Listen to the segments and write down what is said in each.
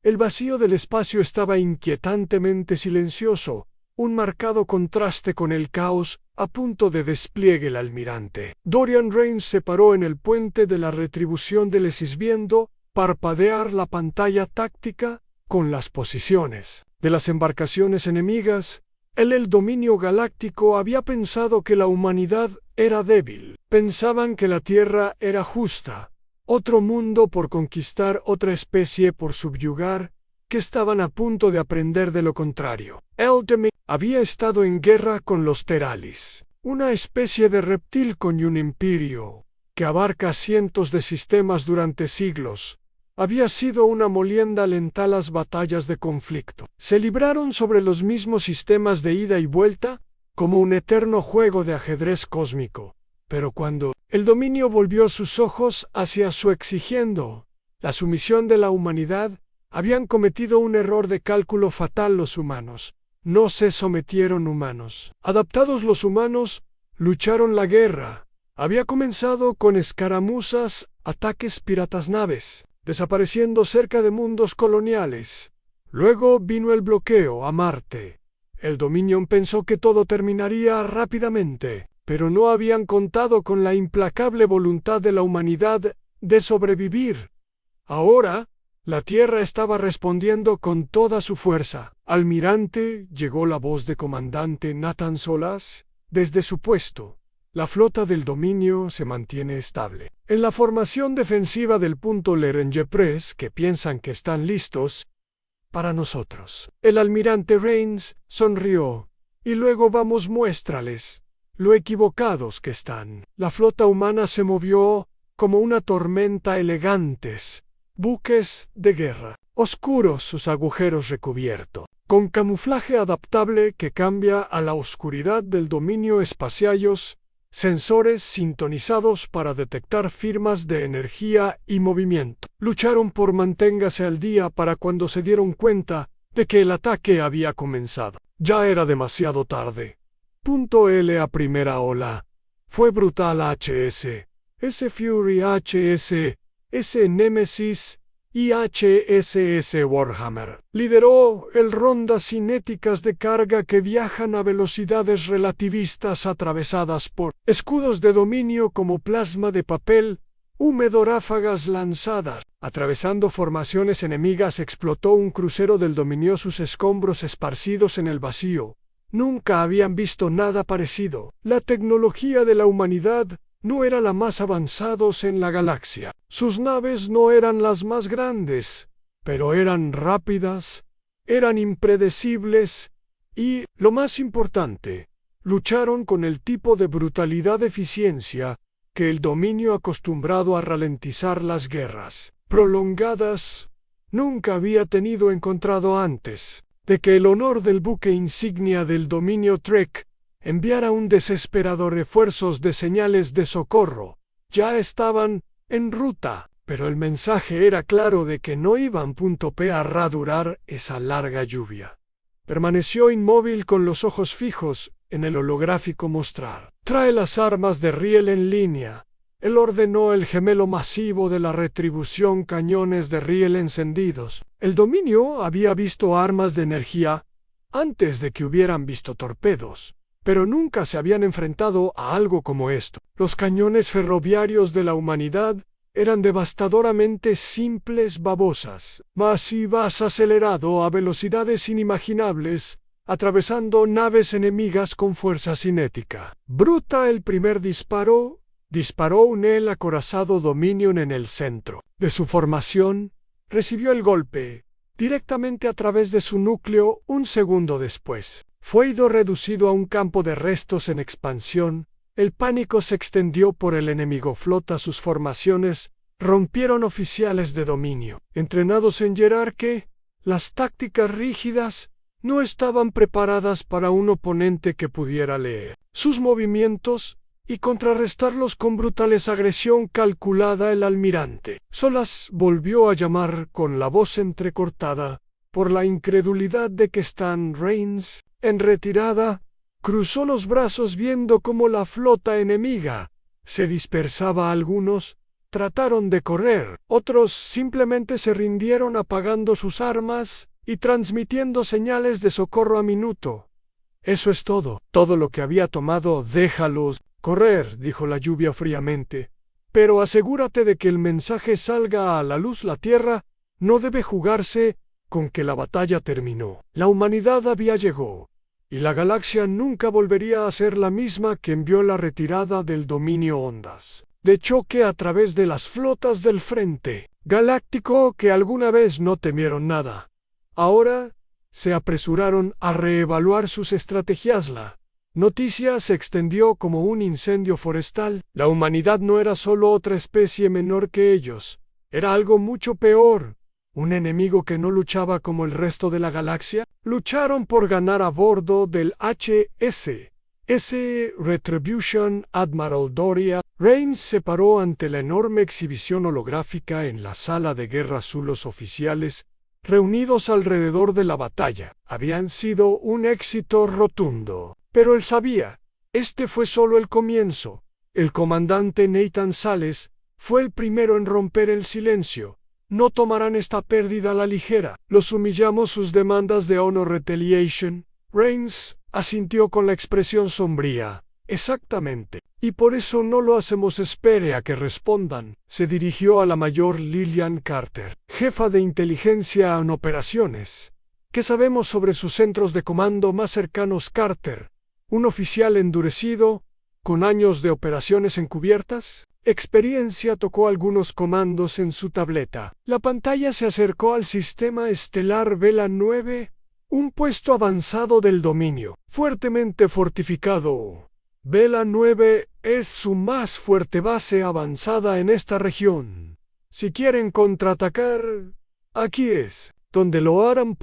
El vacío del espacio estaba inquietantemente silencioso, un marcado contraste con el caos a punto de despliegue el almirante. Dorian Rains se paró en el puente de la retribución del Esis viendo parpadear la pantalla táctica con las posiciones de las embarcaciones enemigas. El dominio galáctico había pensado que la humanidad era débil. Pensaban que la Tierra era justa, otro mundo por conquistar, otra especie por subyugar, que estaban a punto de aprender de lo contrario. El dominio había estado en guerra con los Teralis, una especie de reptil con un imperio que abarca cientos de sistemas durante siglos. Había sido una molienda lenta las batallas de conflicto. Se libraron sobre los mismos sistemas de ida y vuelta, como un eterno juego de ajedrez cósmico. Pero cuando el dominio volvió sus ojos hacia su exigiendo la sumisión de la humanidad, habían cometido un error de cálculo fatal los humanos. No se sometieron humanos. Adaptados los humanos, lucharon la guerra. Había comenzado con escaramuzas, ataques piratas naves, desapareciendo cerca de mundos coloniales. Luego vino el bloqueo a Marte. El Dominion pensó que todo terminaría rápidamente, pero no habían contado con la implacable voluntad de la humanidad de sobrevivir. Ahora, la Tierra estaba respondiendo con toda su fuerza. Almirante, llegó la voz de comandante Nathan Solas, desde su puesto. La flota del dominio se mantiene estable. En la formación defensiva del punto Lerenge-Press, que piensan que están listos para nosotros. El almirante Rains sonrió. Y luego vamos, muéstrales lo equivocados que están. La flota humana se movió como una tormenta elegantes. Buques de guerra, oscuros sus agujeros recubiertos, con camuflaje adaptable que cambia a la oscuridad del dominio espaciales, sensores sintonizados para detectar firmas de energía y movimiento. Lucharon por manténgase al día para cuando se dieron cuenta de que el ataque había comenzado. Ya era demasiado tarde. L a primera ola. Fue brutal HS. S Fury HS. S Nemesis y HSS Warhammer. Lideró el rondas cinéticas de carga que viajan a velocidades relativistas atravesadas por escudos de dominio como plasma de papel húmedo, ráfagas lanzadas. Atravesando formaciones enemigas explotó un crucero del dominio, sus escombros esparcidos en el vacío. Nunca habían visto nada parecido. La tecnología de la humanidad no era la más avanzados en la galaxia. Sus naves no eran las más grandes, pero eran rápidas, eran impredecibles y, lo más importante, lucharon con el tipo de brutalidad-eficiencia que el dominio, acostumbrado a ralentizar las guerras prolongadas, nunca había tenido encontrado antes de que el honor del buque insignia del dominio Trek enviara un desesperado refuerzos de señales de socorro. Ya estaban en ruta, pero el mensaje era claro de que no iban a durar esa larga lluvia. Permaneció inmóvil con los ojos fijos en el holográfico mostrar. Trae las armas de riel en línea. Él ordenó el gemelo masivo de la retribución, cañones de riel encendidos. El dominio había visto armas de energía antes de que hubieran visto torpedos, pero nunca se habían enfrentado a algo como esto. Los cañones ferroviarios de la humanidad eran devastadoramente simples babosas, masivas, acelerado a velocidades inimaginables, atravesando naves enemigas con fuerza cinética. Bruta el primer disparo. Disparó un acorazado Dominion en el centro de su formación. Recibió el golpe directamente a través de su núcleo un segundo después. Fue reducido a un campo de restos en expansión. El pánico se extendió por el enemigo. Flota, sus formaciones rompieron oficiales de dominio. Entrenados en jerarquía, las tácticas rígidas no estaban preparadas para un oponente que pudiera leer sus movimientos y contrarrestarlos con brutales agresión calculada. El almirante Solas volvió a llamar con la voz entrecortada por la incredulidad de que Stan Rains, en retirada, cruzó los brazos viendo cómo la flota enemiga se dispersaba. Algunos trataron de correr, otros simplemente se rindieron apagando sus armas y transmitiendo señales de socorro a minuto. Eso es todo lo que había tomado. Déjalos correr, dijo la lluvia fríamente. Pero asegúrate de que el mensaje salga a la luz. La Tierra no debe jugarse con que la batalla terminó. La humanidad había llegado, y la galaxia nunca volvería a ser la misma que envió la retirada del dominio ondas de choque a través de las flotas del Frente Galáctico que alguna vez no temieron nada. Ahora se apresuraron a reevaluar sus estrategias. La noticia se extendió como un incendio forestal. La humanidad no era solo otra especie menor que ellos, era algo mucho peor. Un enemigo que no luchaba como el resto de la galaxia. Lucharon por ganar a bordo del HSS Retribution. Admiral Dorian Rains se paró ante la enorme exhibición holográfica en la sala de guerra azul. Los oficiales reunidos alrededor de la batalla habían sido un éxito rotundo. Pero él sabía, este fue solo el comienzo. El comandante Nathan Sales fue el primero en romper el silencio. No tomarán esta pérdida a la ligera. Los humillamos. Sus demandas de honor retaliation. Rains asintió con la expresión sombría. Exactamente. Y por eso no lo hacemos. Espere a que respondan. Se dirigió a la mayor Lillian Carter, jefa de inteligencia en operaciones. ¿Qué sabemos sobre sus centros de comando más cercanos? Carter, un oficial endurecido, con años de operaciones encubiertas. Experiencia. Tocó algunos comandos en su tableta. La pantalla se acercó al sistema estelar Vela 9, un puesto avanzado del dominio, fuertemente fortificado. Vela 9 es su más fuerte base avanzada en esta región. Si quieren contraatacar, aquí es donde lo harán.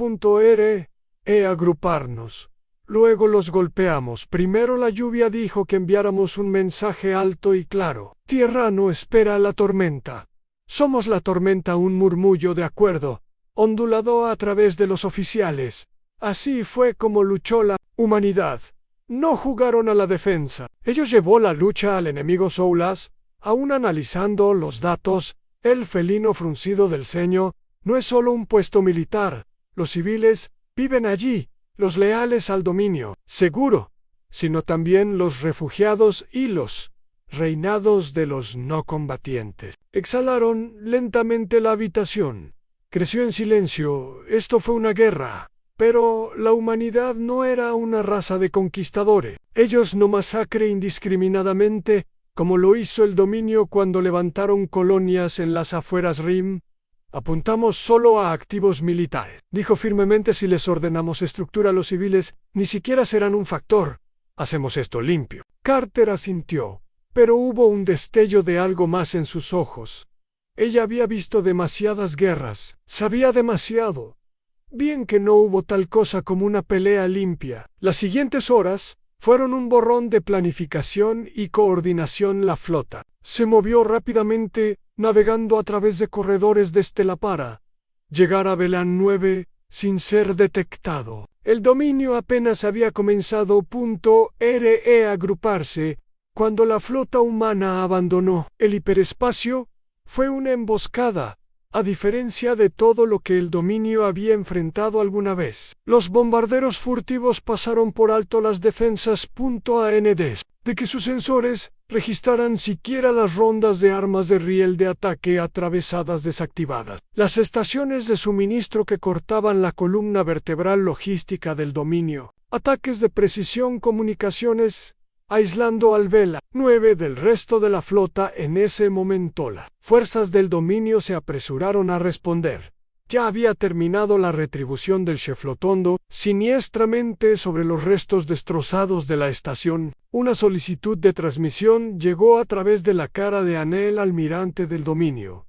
Agruparnos. Luego los golpeamos. Primero la lluvia dijo que enviáramos un mensaje alto y claro. Tierra no espera la tormenta. Somos la tormenta. Un murmullo de acuerdo ondulado a través de los oficiales. Así fue como luchó la humanidad. No jugaron a la defensa. Ellos llevó la lucha al enemigo. Soulas, aún analizando los datos, el felino fruncido del ceño, no es solo un puesto militar. Los civiles viven allí, los leales al dominio, seguro, sino también los refugiados y los reinados de los no combatientes. Exhalaron lentamente. La habitación creció en silencio. Esto fue una guerra. Pero la humanidad no era una raza de conquistadores. Ellos no masacran indiscriminadamente, como lo hizo el dominio cuando levantaron colonias en las afueras Rim. Apuntamos solo a activos militares, dijo firmemente. Si les ordenamos estructura, los civiles ni siquiera serán un factor. Hacemos esto limpio. Carter asintió, pero hubo un destello de algo más en sus ojos. Ella había visto demasiadas guerras, sabía demasiado. Bien que no hubo tal cosa como una pelea limpia. Las siguientes horas fueron un borrón de planificación y coordinación. La flota se movió rápidamente, navegando a través de corredores desde la para llegar a Vela 9 sin ser detectado. El dominio apenas había comenzado. Agruparse cuando la flota humana abandonó el hiperespacio. Fue una emboscada. A diferencia de todo lo que el dominio había enfrentado alguna vez, los bombarderos furtivos pasaron por alto las defensas. De que sus sensores registraran siquiera las rondas de armas de riel de ataque atravesadas desactivadas. Las estaciones de suministro que cortaban la columna vertebral logística del dominio. Ataques de precisión. Comunicaciones aislando al Vela 9 del resto de la flota. En ese momento las fuerzas del dominio se apresuraron a responder. Ya había terminado la retribución del Cheflotondo, siniestramente sobre los restos destrozados de la estación. Una solicitud de transmisión llegó a través de la cara de Anel, almirante del dominio.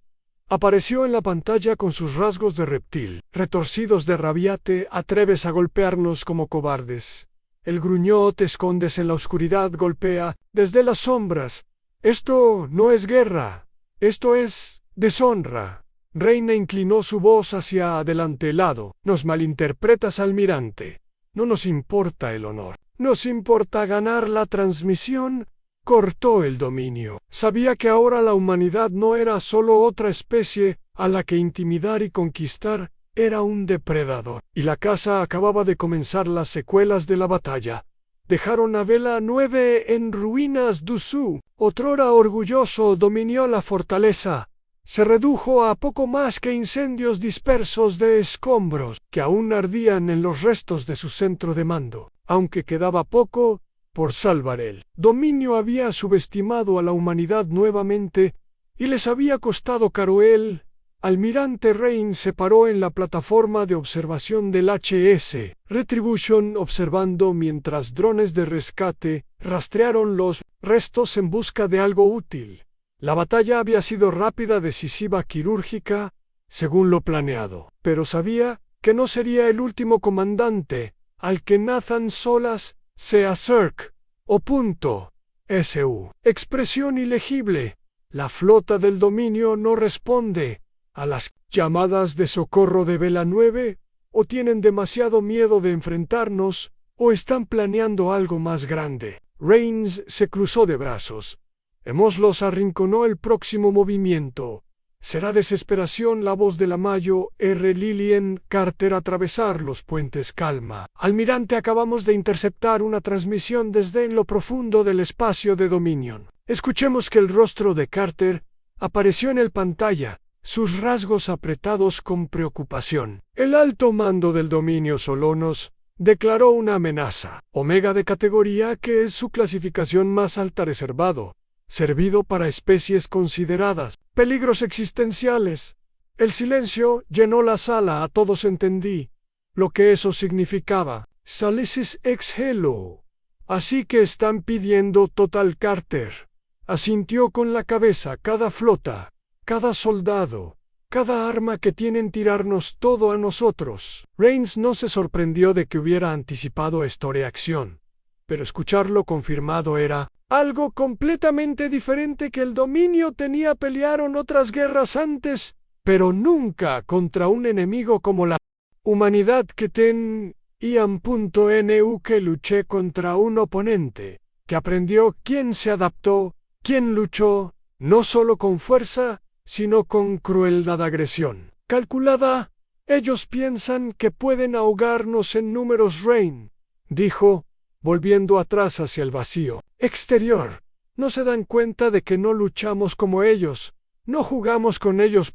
Apareció en la pantalla con sus rasgos de reptil, retorcidos de rabia. ¿Te atreves a golpearnos como cobardes? El gruñó. Te escondes en la oscuridad. Golpea desde las sombras. Esto no es guerra. Esto es deshonra. Reina inclinó su voz hacia adelante. Helado. Nos malinterpretas, almirante. No nos importa el honor. Nos importa ganar la transmisión. cortó el dominio. Sabía que ahora la humanidad no era solo otra especie a la que intimidar y conquistar, era un depredador. Y la caza acababa de comenzar. Las secuelas de la batalla dejaron a Vela 9 en ruinas. Dusu, otrora orgulloso, dominó la fortaleza. Se redujo a poco más que incendios dispersos de escombros que aún ardían en los restos de su centro de mando. Aunque quedaba poco por salvar, el dominio había subestimado a la humanidad nuevamente y les había costado caro. El almirante Rain se paró en la plataforma de observación del HS Retribution observando mientras drones de rescate rastrearon los restos en busca de algo útil. La batalla había sido rápida, decisiva, quirúrgica, según lo planeado, pero sabía que no sería el último comandante al que Nathan Solas se acerque. Su expresión ilegible. La flota del dominio no responde a las llamadas de socorro de Vela 9, o tienen demasiado miedo de enfrentarnos, o están planeando algo más grande. Rains se cruzó de brazos. Hemos los arrinconó. El próximo movimiento será desesperación. La voz de la Mayo R. Lillian Carter. Atravesar los puentes. Calma. Almirante, acabamos de interceptar una transmisión desde en lo profundo del espacio de Dominion. Escuchemos. Que el rostro de Carter apareció en el pantalla, sus rasgos apretados con preocupación. El alto mando del dominio Solonos declaró una amenaza Omega de categoría, que es su clasificación más alta, reservado, servido para especies consideradas peligros existenciales. El silencio llenó la sala. A todos entendí lo que eso significaba. Salisis ex hello. Así que están pidiendo total. Carter asintió con la cabeza. Cada flota, cada soldado, cada arma que tienen, tirarnos todo a nosotros. Rains no se sorprendió de que hubiera anticipado esta reacción, pero escucharlo confirmado era algo completamente diferente que el dominio tenía. Pelearon otras guerras antes, pero nunca contra un enemigo como la humanidad. Que tenían.nu que luché contra un oponente que aprendió, quien se adaptó, quien luchó, no solo con fuerza, sino con crueldad, agresión calculada. Ellos piensan que pueden ahogarnos en números. Rain dijo, volviendo atrás hacia el vacío exterior. No se dan cuenta de que no luchamos como ellos, no jugamos con ellos.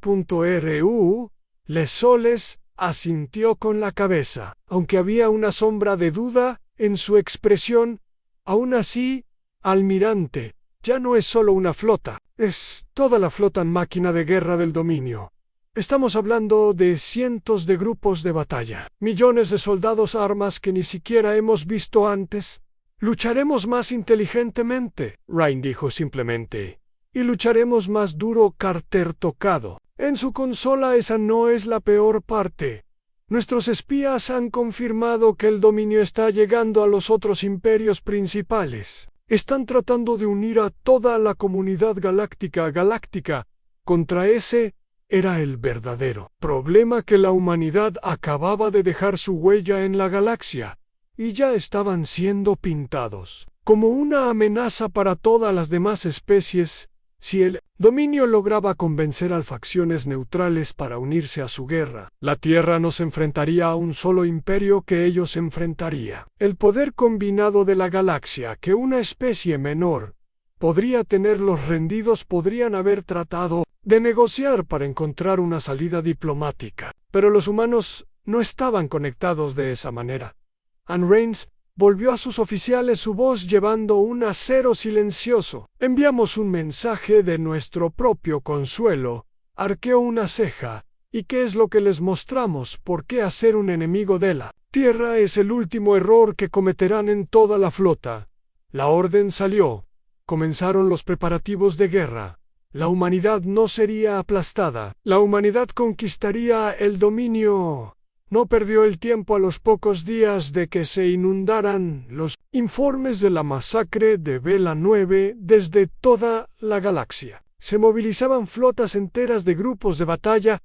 Les Soles asintió con la cabeza, aunque había una sombra de duda en su expresión. Aún así, almirante, ya no es solo una flota, es toda la flota en máquina de guerra del dominio. Estamos hablando de cientos de grupos de batalla, millones de soldados, armas que ni siquiera hemos visto antes. Lucharemos más inteligentemente, Rain dijo simplemente, y lucharemos más duro. Carter tocado en su consola. Esa no es la peor parte. Nuestros espías han confirmado que el dominio está llegando a los otros imperios principales. Están tratando de unir a toda la comunidad galáctica contra ese. Era el verdadero problema, que la humanidad acababa de dejar su huella en la galaxia, y ya estaban siendo pintados como una amenaza para todas las demás especies. Si el dominio lograba convencer a facciones neutrales para unirse a su guerra, la Tierra no se enfrentaría a un solo imperio que ellos enfrentaría el poder combinado de la galaxia. Que una especie menor podría tener. Los rendidos podrían haber tratado de negociar para encontrar una salida diplomática, pero los humanos no estaban conectados de esa manera. Anne Rains volvió a sus oficiales, su voz llevando un acero silencioso. Enviamos un mensaje de nuestro propio consuelo. Arqueó una ceja. ¿Y qué es lo que les mostramos? ¿Por qué hacer un enemigo de la Tierra es el último error que cometerán en toda la flota? La orden salió. Comenzaron los preparativos de guerra. La humanidad no sería aplastada. La humanidad conquistaría el dominio. No perdió el tiempo. A los pocos días de que se inundaran los informes de la masacre de Vela 9 desde toda la galaxia, se movilizaban flotas enteras de grupos de batalla,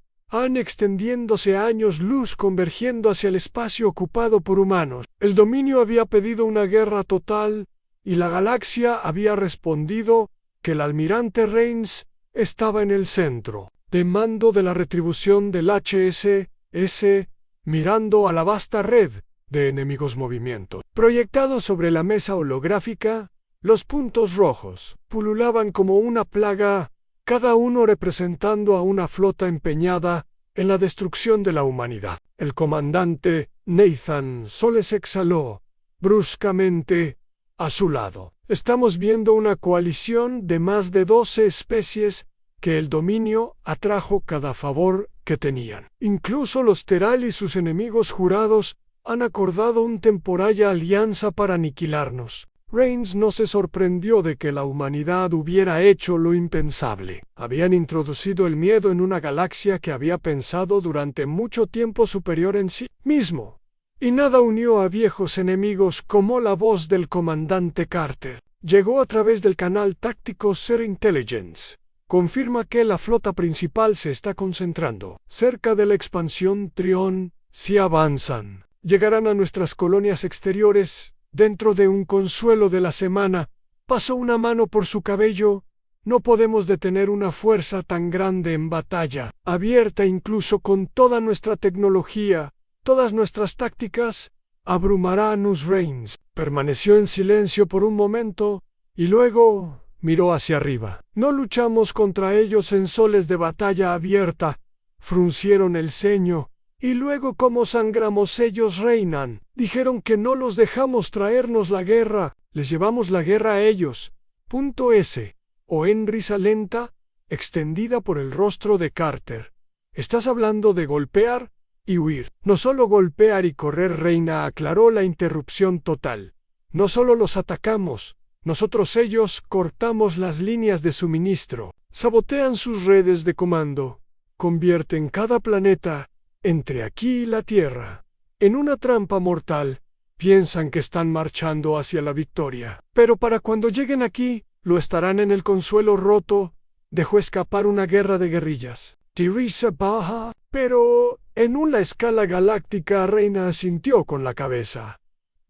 extendiéndose a años luz, convergiendo hacia el espacio ocupado por humanos. El dominio había pedido una guerra total, y la galaxia había respondido que el almirante Reigns estaba en el centro de mando de la retribución del HSS, mirando a la vasta red de enemigos movimientos. Proyectados sobre la mesa holográfica, los puntos rojos pululaban como una plaga, cada uno representando a una flota empeñada en la destrucción de la humanidad. El comandante Nathan Soles exhaló bruscamente a su lado. Estamos viendo una coalición de más de 12 especies que el dominio atrajo cada favor que tenían. Incluso los Teral y sus enemigos jurados han acordado una temporaria alianza para aniquilarnos. Reigns no se sorprendió de que la humanidad hubiera hecho lo impensable. Habían introducido el miedo en una galaxia que había pensado durante mucho tiempo superior en sí mismo. Y nada unió a viejos enemigos como la voz del comandante Carter. Llegó a través del canal táctico Ser Intelligence. Confirma que la flota principal se está concentrando cerca de la expansión Trión. Si avanzan, llegarán a nuestras colonias exteriores dentro de un consuelo de la semana. Pasó una mano por su cabello. No podemos detener una fuerza tan grande en batalla abierta, incluso con toda nuestra tecnología, todas nuestras tácticas. Abrumará a Nus Reigns. Permaneció en silencio por un momento y luego miró hacia arriba. No luchamos contra ellos en soles de batalla abierta. Fruncieron el ceño. Y luego, ¿cómo sangramos? Ellos reinan. Dijeron que no los dejamos traernos la guerra. Les llevamos la guerra a ellos. O en risa lenta, extendida por el rostro de Carter. ¿Estás hablando de golpear y huir? No solo golpear y correr, reina, aclaró la interrupción total. No solo los atacamos. Ellos cortamos las líneas de suministro. Sabotean sus redes de comando. Convierten cada planeta entre aquí y la Tierra en una trampa mortal. Piensan que están marchando hacia la victoria, pero para cuando lleguen aquí, lo estarán en el consuelo roto. Dejó escapar una guerra de guerrillas. Teresa baja, pero en una escala galáctica, reina asintió con la cabeza.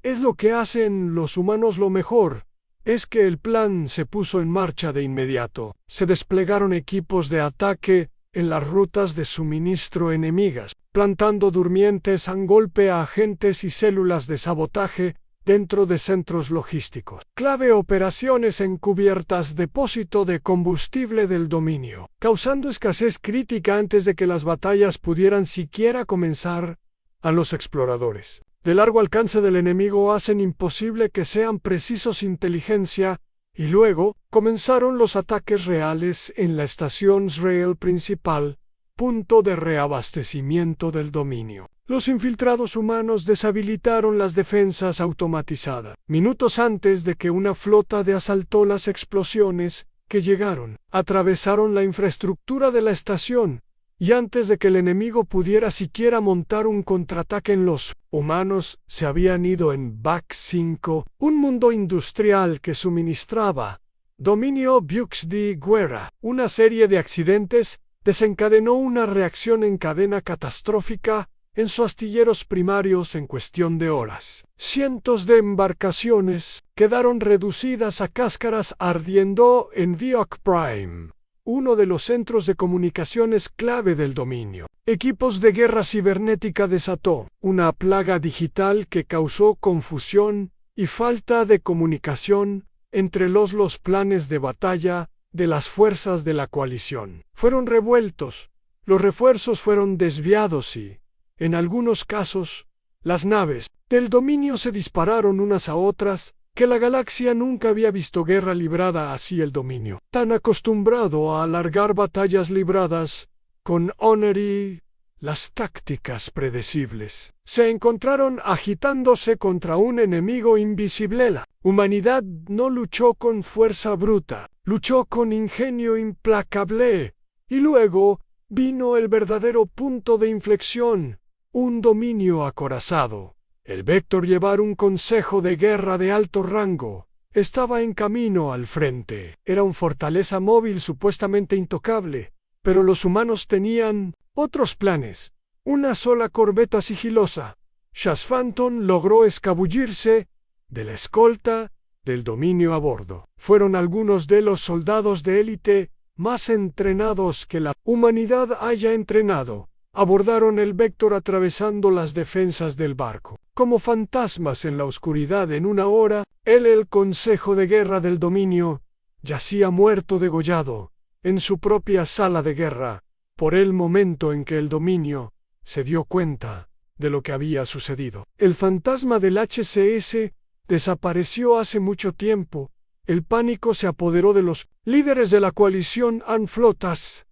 Es lo que hacen los humanos lo mejor. Es que el plan se puso en marcha de inmediato. Se desplegaron equipos de ataque en las rutas de suministro enemigas, plantando durmientes a golpe a agentes y células de sabotaje dentro de centros logísticos. Clave: operaciones encubiertas, depósito de combustible del dominio, causando escasez crítica antes de que las batallas pudieran siquiera comenzar. A los exploradores de largo alcance del enemigo hacen imposible que sean precisos inteligencia. Y luego comenzaron los ataques reales en la estación Israel principal, punto de reabastecimiento del dominio. Los infiltrados humanos deshabilitaron las defensas automatizadas. Minutos antes de que una flota de asaltó, las explosiones que llegaron atravesaron la infraestructura de la estación, y antes de que el enemigo pudiera siquiera montar un contraataque, los humanos se habían ido en Back 5, un mundo industrial que suministraba dominio Bux de Guerra. Una serie de accidentes desencadenó una reacción en cadena catastrófica en sus astilleros primarios en cuestión de horas. Cientos de embarcaciones quedaron reducidas a cáscaras ardiendo en Viok Prime, uno de los centros de comunicaciones clave del dominio. Equipos de guerra cibernética desató una plaga digital que causó confusión y falta de comunicación entre los planes de batalla de las fuerzas de la coalición. Fueron revueltos, los refuerzos fueron desviados y, en algunos casos, las naves del dominio se dispararon unas a otras, que la galaxia nunca había visto guerra librada así. El dominio, tan acostumbrado a alargar batallas libradas con honor y las tácticas predecibles, se encontraron agitándose contra un enemigo invisible. La humanidad no luchó con fuerza bruta, luchó con ingenio implacable, y luego vino el verdadero punto de inflexión, un dominio acorazado. El Vector, llevar un consejo de guerra de alto rango, estaba en camino al frente. Era una fortaleza móvil supuestamente intocable, pero los humanos tenían otros planes. Una sola corbeta sigilosa, Shas Phantom, logró escabullirse de la escolta del dominio a bordo. Fueron algunos de los soldados de élite más entrenados que la humanidad haya entrenado. Abordaron el Vector atravesando las defensas del barco. Como fantasmas en la oscuridad en una hora, el consejo de guerra del dominio yacía muerto degollado en su propia sala de guerra, por el momento en que el dominio se dio cuenta de lo que había sucedido. El fantasma del HCS desapareció hace mucho tiempo. El pánico se apoderó de los líderes de la coalición. Flotas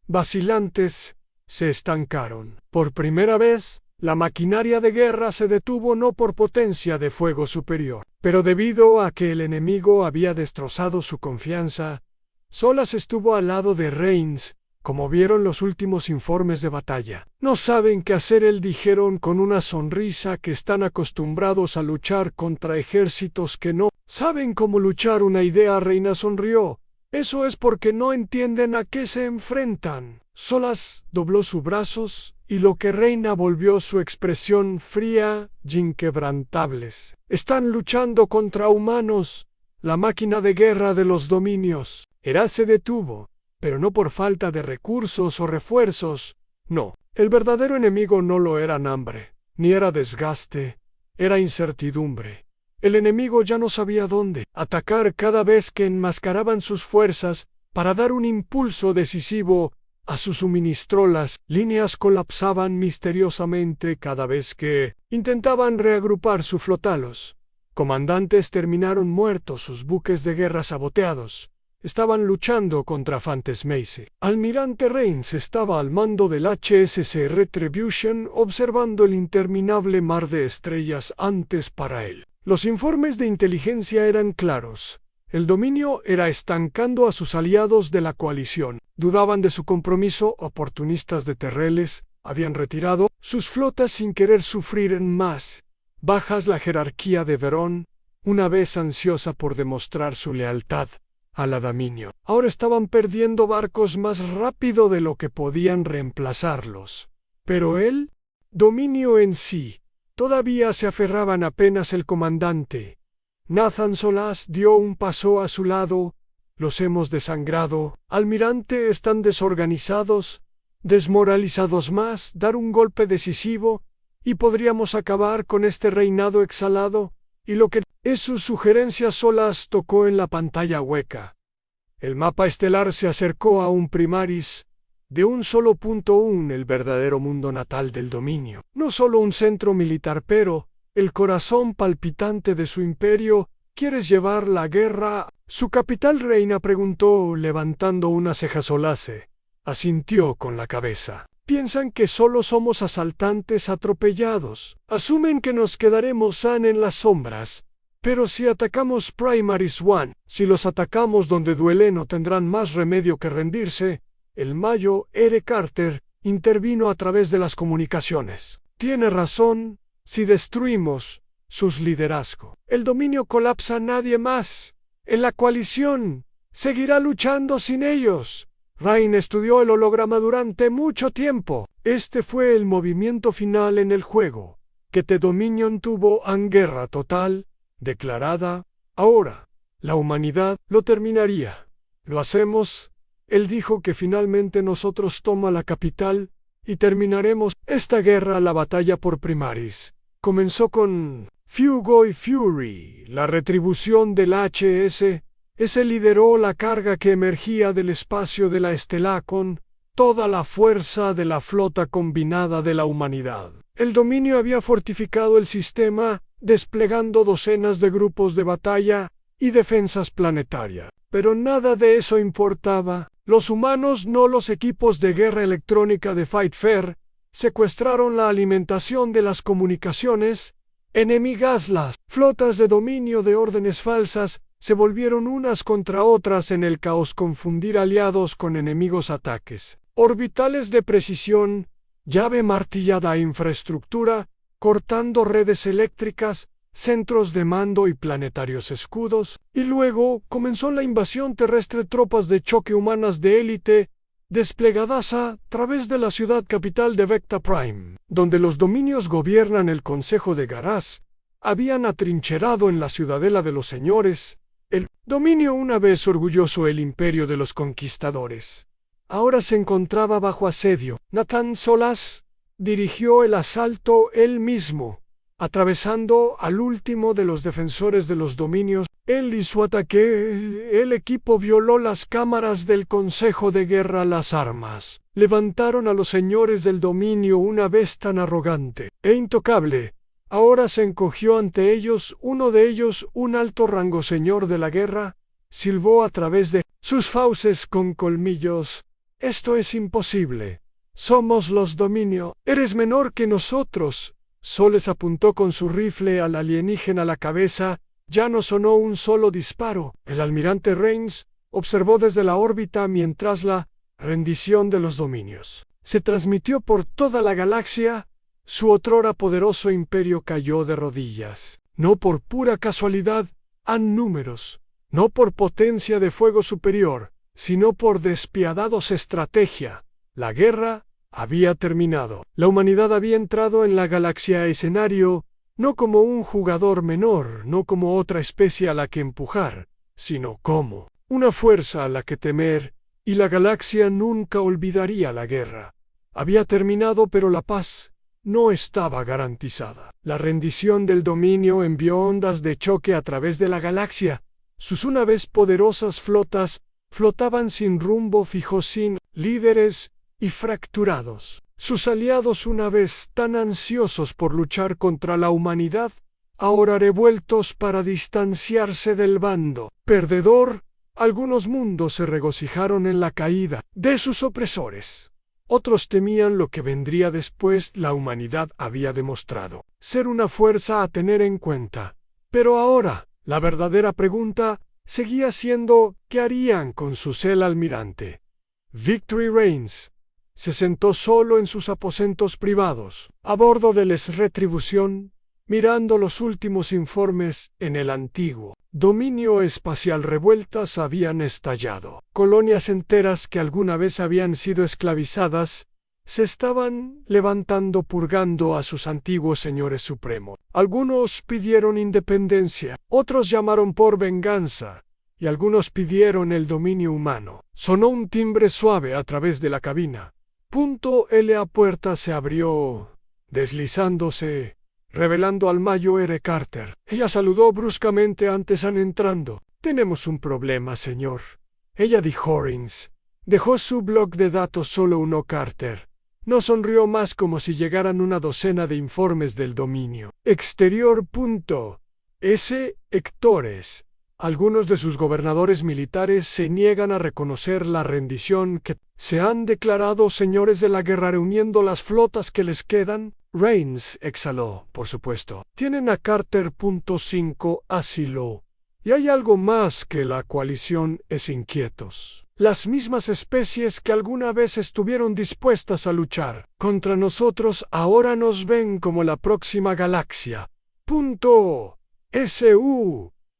vacilantes se estancaron. Por primera vez, la maquinaria de guerra se detuvo no por potencia de fuego superior, pero debido a que el enemigo había destrozado su confianza. Solas estuvo al lado de Reigns, como vieron los últimos informes de batalla. No saben qué hacer, dijeron con una sonrisa, que están acostumbrados a luchar contra ejércitos que no saben cómo luchar. Una idea. Reina sonrió. Eso es porque no entienden a qué se enfrentan. Solas dobló sus brazos, y lo que Reina volvió su expresión fría y inquebrantables. Están luchando contra humanos, la máquina de guerra de los dominios. Hera se detuvo, pero no por falta de recursos o refuerzos. No, el verdadero enemigo no lo era hambre, ni era desgaste, era incertidumbre. El enemigo ya no sabía dónde atacar cada vez que enmascaraban sus fuerzas para dar un impulso decisivo a sus suministros. Las líneas colapsaban misteriosamente cada vez que intentaban reagrupar su flota. Los comandantes terminaron muertos, sus buques de guerra saboteados. Estaban luchando contra Fantasmace. Almirante Reigns estaba al mando del HSC Retribution, observando el interminable mar de estrellas antes para él. Los informes de inteligencia eran claros. El dominio era estancando a sus aliados de la coalición. Dudaban de su compromiso. Oportunistas de Terreles habían retirado sus flotas sin querer sufrir en más bajas. La jerarquía de Verón, una vez ansiosa por demostrar su lealtad a la dominio, ahora estaban perdiendo barcos más rápido de lo que podían reemplazarlos. Pero el dominio en sí todavía se aferraban. Apenas el comandante Nathan Solas dio un paso a su lado. Los hemos desangrado, almirante. Están desorganizados, desmoralizados. Más dar un golpe decisivo y podríamos acabar con este reinado exhalado. Y lo que es su sugerencia. Solas tocó en la pantalla hueca. El mapa estelar se acercó a un Primaris de un solo punto, el verdadero mundo natal del dominio. No solo un centro militar, pero el corazón palpitante de su imperio. ¿Quieres llevar la guerra? ¿Su capital? Reina preguntó, levantando una ceja. Solase asintió con la cabeza. Piensan que solo somos asaltantes atropellados. Asumen que nos quedaremos en las sombras. Pero si atacamos Primaris One, si los atacamos donde duele, no tendrán más remedio que rendirse. El Mayo R. Carter intervino a través de las comunicaciones. Tiene razón. Si destruimos sus liderazgo, el dominio colapsa. Nadie más en la coalición seguirá luchando sin ellos. Rain estudió el holograma durante mucho tiempo. Este fue el movimiento final en el juego, que The Dominion tuvo en guerra total, declarada. Ahora, la humanidad lo terminaría. Lo hacemos. Él dijo que finalmente nosotros toma la capital y terminaremos esta guerra. La batalla por Primaris comenzó con Fugo y Fury, la retribución del HS. Ese lideró la carga que emergía del espacio de la estela con toda la fuerza de la flota combinada de la humanidad. El dominio había fortificado el sistema, desplegando docenas de grupos de batalla y defensas planetarias. Pero nada de eso importaba. Los humanos, no los equipos de guerra electrónica de Fightfare, secuestraron la alimentación de las comunicaciones enemigas. Las flotas de dominio de órdenes falsas se volvieron unas contra otras en el caos, confundir aliados con enemigos. Ataques orbitales de precisión, llave martillada a infraestructura, cortando redes eléctricas, centros de mando y planetarios escudos. Y luego comenzó la invasión terrestre. Tropas de choque humanas de élite desplegadas a través de la ciudad capital de Vecta Prime, donde los dominios gobiernan. El Consejo de Garaz habían atrincherado en la ciudadela de los señores. El dominio una vez orgulloso el imperio de los conquistadores. Ahora se encontraba bajo asedio. Nathan Solas dirigió el asalto él mismo, atravesando al último de los defensores de los dominios. Él y su ataque, el equipo violó las cámaras del Consejo de Guerra. Las armas levantaron a los señores del dominio. Una vez tan arrogante e intocable, ahora se encogió ante ellos. Uno de ellos, un alto rango señor de la guerra, silbó a través de sus fauces con colmillos: «Esto es imposible. Somos los dominio. Eres menor que nosotros». Soles apuntó con su rifle al alienígena a la cabeza. Ya no sonó un solo disparo. El almirante Reigns observó desde la órbita mientras la rendición de los dominios se transmitió por toda la galaxia. Su otrora poderoso imperio cayó de rodillas, no por pura casualidad, en números, no por potencia de fuego superior, sino por despiadados estrategia. La guerra había terminado. La humanidad había entrado en la galaxia escenario, no como un jugador menor, no como otra especie a la que empujar, sino como una fuerza a la que temer, y la galaxia nunca olvidaría la guerra. Había terminado, pero la paz no estaba garantizada. La rendición del dominio envió ondas de choque a través de la galaxia. Sus una vez poderosas flotas flotaban sin rumbo fijo, sin líderes y fracturados. Sus aliados, una vez tan ansiosos por luchar contra la humanidad, ahora revueltos para distanciarse del bando perdedor. Algunos mundos se regocijaron en la caída de sus opresores. Otros temían lo que vendría después. La humanidad había demostrado ser una fuerza a tener en cuenta. Pero ahora, la verdadera pregunta seguía siendo: ¿qué harían con su cel almirante? Victory Reigns se sentó solo en sus aposentos privados, a bordo del Retribución, mirando los últimos informes en el antiguo dominio espacial. Revueltas habían estallado. Colonias enteras que alguna vez habían sido esclavizadas se estaban levantando, purgando a sus antiguos señores supremos. Algunos pidieron independencia, otros llamaron por venganza, y algunos pidieron el dominio humano. Sonó un timbre suave a través de la cabina. La puerta se abrió, deslizándose, revelando al Mayo R. Carter. Ella saludó bruscamente antes de entrando. «Tenemos un problema, señor». Ella dijo. Reigns dejó su bloc de datos solo uno. Carter no sonrió más, como si llegaran una docena de informes del dominio exterior. Hectores. Algunos de sus gobernadores militares se niegan a reconocer la rendición que se han declarado señores de la guerra, reuniendo las flotas que les quedan. Reigns exhaló, por supuesto. Tienen a Carter. Asilo. Y hay algo más que la coalición es inquietos. Las mismas especies que alguna vez estuvieron dispuestas a luchar contra nosotros ahora nos ven como la próxima galaxia.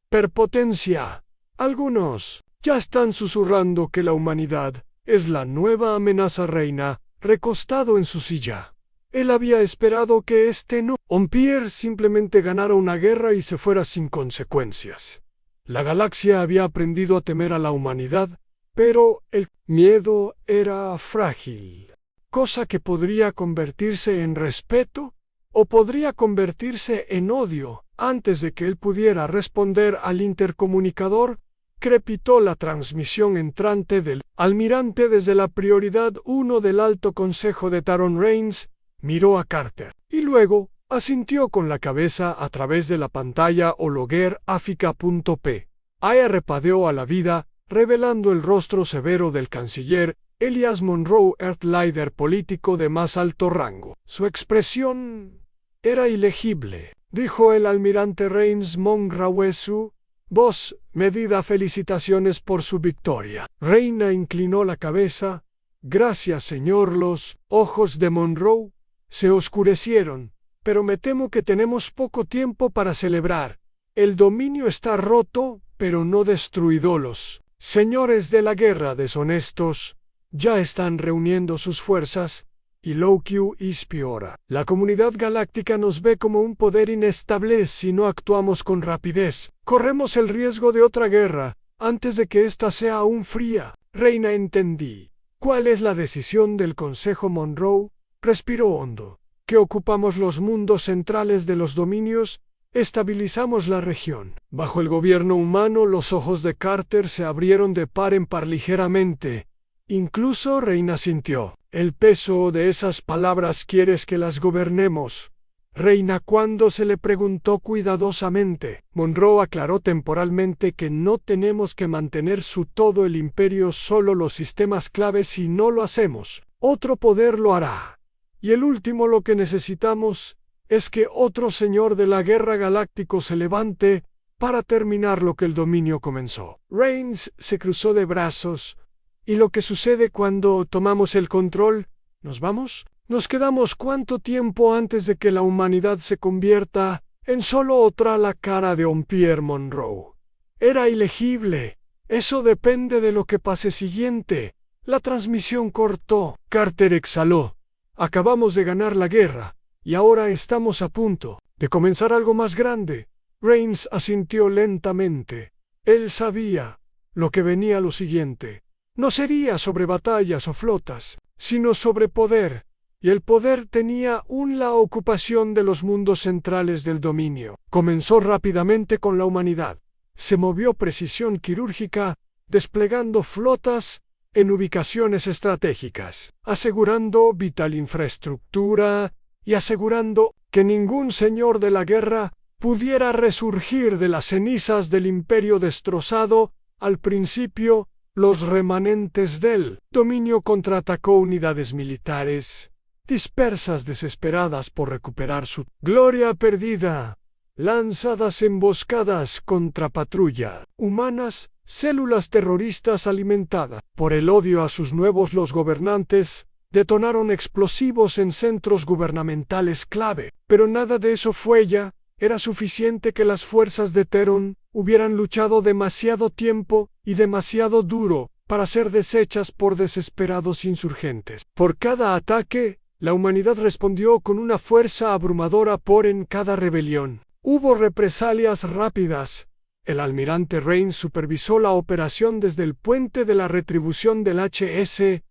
Perpotencia. Algunos ya están susurrando que la humanidad es la nueva amenaza. Reina, recostado en su silla. Él había esperado que no Empire simplemente ganara una guerra y se fuera sin consecuencias. La galaxia había aprendido a temer a la humanidad, pero el miedo era frágil, cosa que podría convertirse en respeto o podría convertirse en odio. Antes de que él pudiera responder al intercomunicador, crepitó la transmisión entrante del almirante desde la prioridad 1 del Alto Consejo de Taron. Reigns miró a Carter y luego asintió con la cabeza a través de la pantalla holográfica.p. Repadeó a la vida, revelando el rostro severo del canciller Elias Monroe, Earth líder político de más alto rango. Su expresión era ilegible. Dijo el almirante Reigns Monroe, su voz medida: felicitaciones por su victoria. Reina inclinó la cabeza. Gracias, señor. Los ojos de Monroe se oscurecieron. Pero me temo que tenemos poco tiempo para celebrar. El dominio está roto, pero no destruido. Los señores de la guerra deshonestos ya están reuniendo sus fuerzas y Loki Ispiora. La comunidad galáctica nos ve como un poder inestable si no actuamos con rapidez. Corremos el riesgo de otra guerra, antes de que ésta sea aún fría. Reina, entendí. ¿Cuál es la decisión del Consejo Monroe? Respiró hondo. Que ocupamos los mundos centrales de los dominios, estabilizamos la región. Bajo el gobierno humano, los ojos de Carter se abrieron de par en par ligeramente. Incluso Reina sintió. El peso de esas palabras quieres que las gobernemos. Reina, cuando se le preguntó cuidadosamente, Monroe aclaró temporalmente que no tenemos que mantener todo el imperio, solo los sistemas clave. Si no lo hacemos, otro poder lo hará. Y el último, lo que necesitamos es que otro señor de la guerra galáctico se levante para terminar lo que el dominio comenzó. Reigns se cruzó de brazos. ¿Y lo que sucede cuando tomamos el control? ¿Nos vamos? ¿Nos quedamos cuánto tiempo antes de que la humanidad se convierta en solo otra? La cara de Pierre Monroe era ilegible. Eso depende de lo que pase siguiente. La transmisión cortó. Carter exhaló. Acabamos de ganar la guerra, y ahora estamos a punto de comenzar algo más grande. Reigns asintió lentamente. Él sabía lo que venía lo siguiente. No sería sobre batallas o flotas, sino sobre poder, y el poder tenía la ocupación de los mundos centrales del dominio. Comenzó rápidamente con la humanidad. Se movió precisión quirúrgica, desplegando flotas en ubicaciones estratégicas, asegurando vital infraestructura y asegurando que ningún señor de la guerra pudiera resurgir de las cenizas del imperio destrozado. Al principio, los remanentes del dominio contraatacó unidades militares, dispersas, desesperadas por recuperar su gloria perdida, lanzadas emboscadas contra patrulla humanas, células terroristas alimentadas por el odio a sus nuevos. Los gobernantes detonaron explosivos en centros gubernamentales clave, pero nada de eso fue ya. Era suficiente que las fuerzas de Teron hubieran luchado demasiado tiempo y demasiado duro para ser deshechas por desesperados insurgentes. Por cada ataque, la humanidad respondió con una fuerza abrumadora. En cada rebelión hubo represalias rápidas. El almirante Reigns supervisó la operación desde el puente de la retribución del HSS,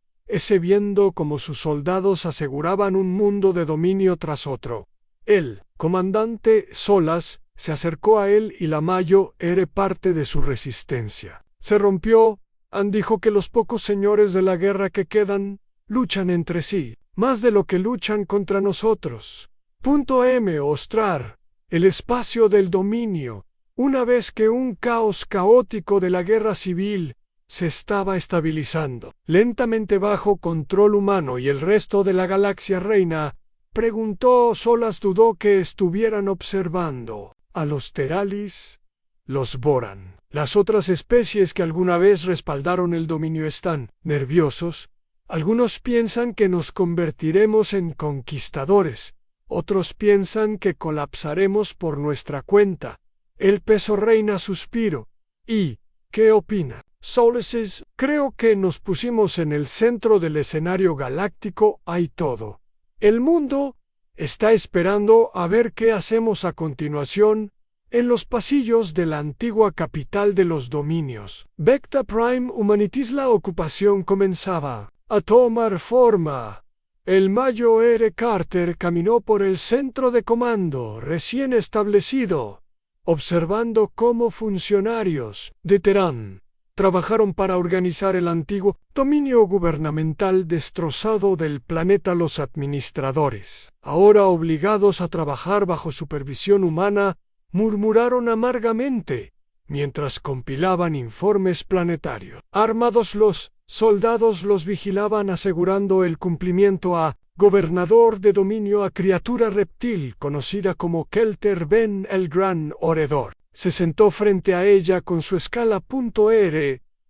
viendo cómo sus soldados aseguraban un mundo de dominio tras otro. El comandante Solas se acercó a él y la Mayo era parte de su resistencia. Se rompió. Dijo que los pocos señores de la guerra que quedan luchan entre sí, más de lo que luchan contra nosotros. Ostrar el espacio del dominio. Una vez que un caos caótico de la guerra civil se estaba estabilizando lentamente bajo control humano y el resto de la galaxia reina, preguntó. Solas dudó que estuvieran observando a los Teralis, los Boran. Las otras especies que alguna vez respaldaron el dominio están nerviosos. Algunos piensan que nos convertiremos en conquistadores. Otros piensan que colapsaremos por nuestra cuenta. El peso reina suspiro. ¿Y qué opina? Solas, creo que nos pusimos en el centro del escenario galáctico. Hay todo. El mundo está esperando a ver qué hacemos a continuación en los pasillos de la antigua capital de los dominios. Vecta Prime Humanities. La ocupación comenzaba a tomar forma. El Mayo R. Carter caminó por el centro de comando recién establecido, observando cómo funcionarios de Terán trabajaron para organizar el antiguo dominio gubernamental destrozado del planeta. Los administradores, ahora obligados a trabajar bajo supervisión humana, murmuraron amargamente mientras compilaban informes planetarios. Armados, los soldados los vigilaban asegurando el cumplimiento. Gobernador de dominio, a criatura reptil conocida como Kelter Ben, el Gran Orador, se sentó frente a ella con su escala.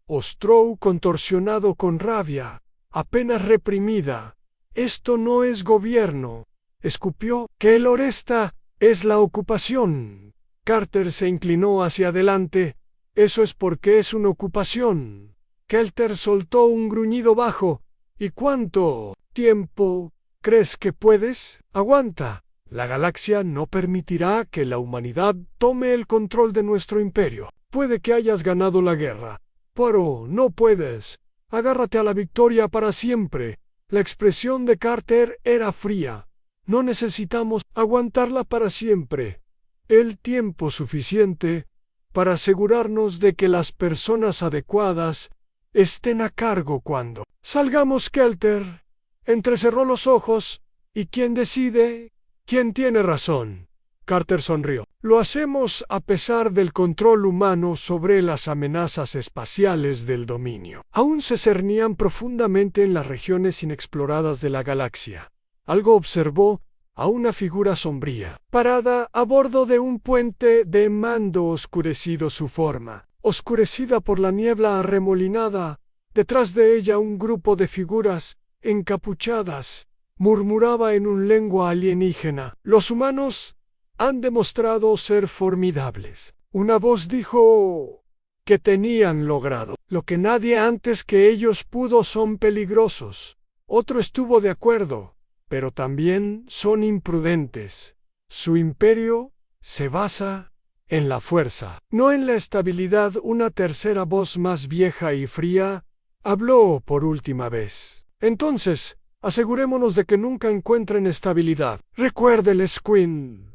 Ostrow, contorsionado con rabia, apenas reprimida. Esto no es gobierno, escupió. Que el Oresta es la ocupación. Carter se inclinó hacia adelante. Eso es porque es una ocupación. Kelter soltó un gruñido bajo. ¿Y cuánto tiempo ¿Crees que puedes? Aguanta. La galaxia no permitirá que la humanidad tome el control de nuestro imperio. Puede que hayas ganado la guerra, pero no puedes. Agárrate a la victoria para siempre. La expresión de Carter era fría. No necesitamos aguantarla para siempre. El tiempo suficiente para asegurarnos de que las personas adecuadas estén a cargo cuando salgamos. Kelter entrecerró los ojos. ¿Y quién decide? ¿Quién tiene razón? Carter sonrió. Lo hacemos a pesar del control humano sobre las amenazas espaciales del dominio. Aún se cernían profundamente en las regiones inexploradas de la galaxia. Algo observó a una figura sombría, parada a bordo de un puente de mando oscurecido su forma, oscurecida por la niebla arremolinada. Detrás de ella un grupo de figuras encapuchadas murmuraba en un lengua alienígena. Los humanos han demostrado ser formidables. Una voz dijo que tenían logrado lo que nadie antes que ellos pudo. Son peligrosos. Otro estuvo de acuerdo, pero también son imprudentes. Su imperio se basa en la fuerza, no en la estabilidad. Una tercera voz más vieja y fría habló por última vez. Entonces, asegurémonos de que nunca encuentren estabilidad. Recuérdeles, Quinn.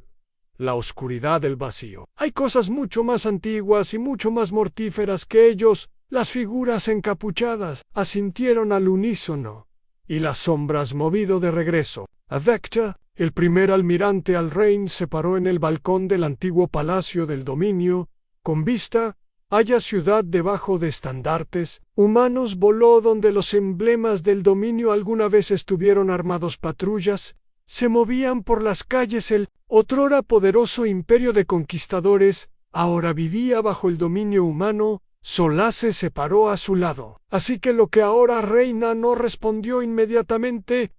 La oscuridad del vacío. Hay cosas mucho más antiguas y mucho más mortíferas que ellos. Las figuras encapuchadas asintieron al unísono, y las sombras movido de regreso. Adecta, el primer almirante Alrain, se paró en el balcón del antiguo palacio del dominio, con vista haya ciudad debajo de estandartes humanos. Voló donde los emblemas del dominio alguna vez estuvieron armados. Patrullas se movían por las calles. El otrora poderoso imperio de conquistadores ahora vivía bajo el dominio humano. Solace se paró a su lado. Así que lo que ahora reina no respondió inmediatamente.